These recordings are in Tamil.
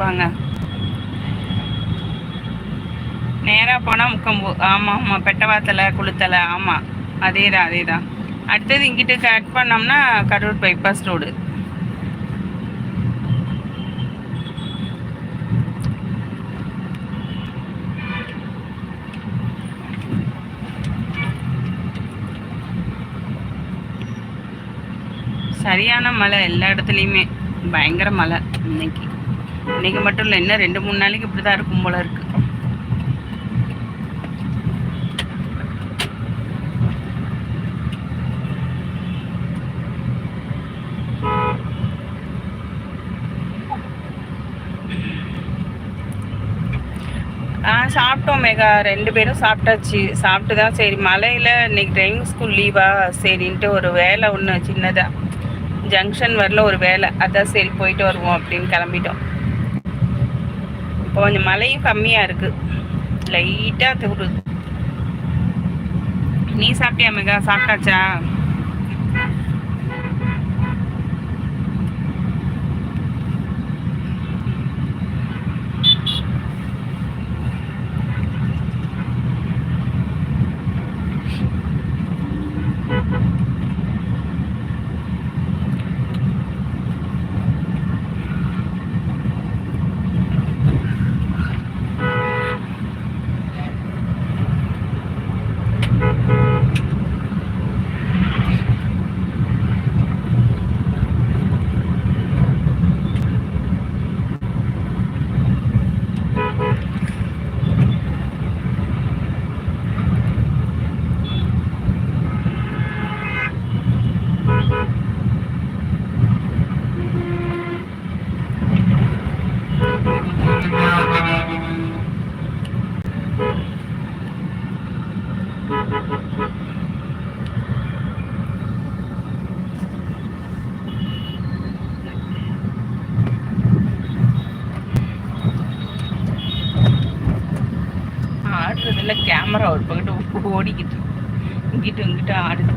வாங்க. நேராக போனால் முக்கம்பூ. ஆமாம் ஆமாம், பெட்டவாத்தலை குளுத்தலை. ஆமாம், அதே தான் அதே தான். அடுத்தது இங்கிட்டு கட் பண்ணோம்னா கரூர் பைபாஸ் ரோடு. சரியான மழை எல்லா இடத்துலையுமே, பயங்கர மழை இன்னைக்கு. இன்னைக்கு மட்டும் இல்லை, இன்னும் 2-3 நாளைக்கு இப்படி தான் இருக்கும் போல இருக்கு. சாப்பிட்டோம் மேகா, 2 பேரும் சாப்பிட்டாச்சு. சாப்பிட்டு தான் சரி, மழையில் இன்னைக்கு டிரைவிங் ஸ்கூல் லீவா சரின்ட்டு ஒரு வேலை ஒன்று சின்னதாக ஜங்ஷன் வரல ஒரு வேலை, அதான் சரி போயிட்டு வருவோம் அப்படின்னு கிளம்பிட்டோம். இப்போ கொஞ்சம் மழையும் கம்மியாக இருக்குது, லைட்டாக தூடுது. நீ சாப்பிட்டியா மேகா? சாப்பிட்டாச்சா? ஆடுறதுல கேமரா ஒரு பக்கத்து ஓடிக்கிட்டு இங்கிட்டு இங்கிட்ட ஆடுது.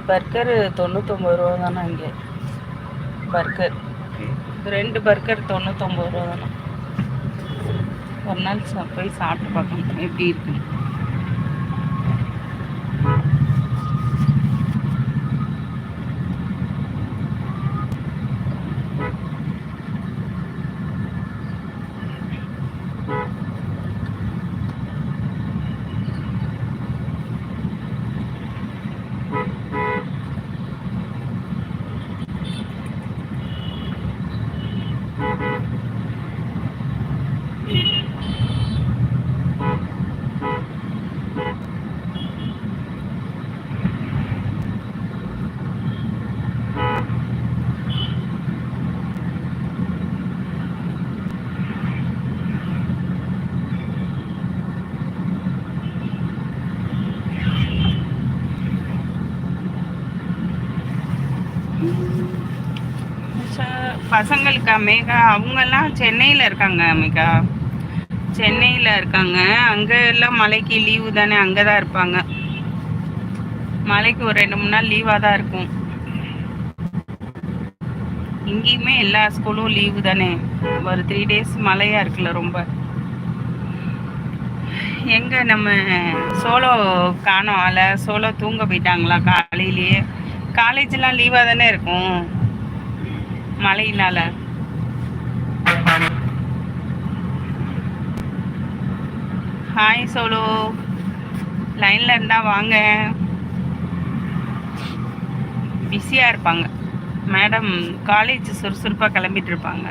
பர்கர் 99 ரூபா தானே இங்கே. பர்கர் 2 பர்கர் 99 ரூபா தானே. ஒரு நாள் போய் சாப்பிட்டு பார்க்கணும் எப்படி இருக்குன்னு. பசங்களுக்கா மேகா? அவங்கெல்லாம் சென்னையில் இருக்காங்க மேகா, சென்னையில் இருக்காங்க. அங்கே எல்லாம் மலைக்கு லீவு தானே, அங்கே தான் இருப்பாங்க. மலைக்கு ஒரு 2-3 நாள் லீவாக தான் இருக்கும். இங்கேயுமே எல்லா ஸ்கூலும் லீவு தானே. ஒரு 3 டேஸ் மழையாக இருக்குல்ல ரொம்ப. எங்கே நம்ம சோலோ காணோம், ஆளை சோலோ தூங்க போயிட்டாங்களா காலையிலேயே? காலேஜெலாம் லீவாக தானே இருக்கும் மழையினால. ஹாய் சோலோ, லைனில் இருந்தால் வாங்க. பிஸியாக இருப்பாங்க மேடம், காலேஜ் சுறுசுறுப்பாக கிளம்பிட்டு இருப்பாங்க.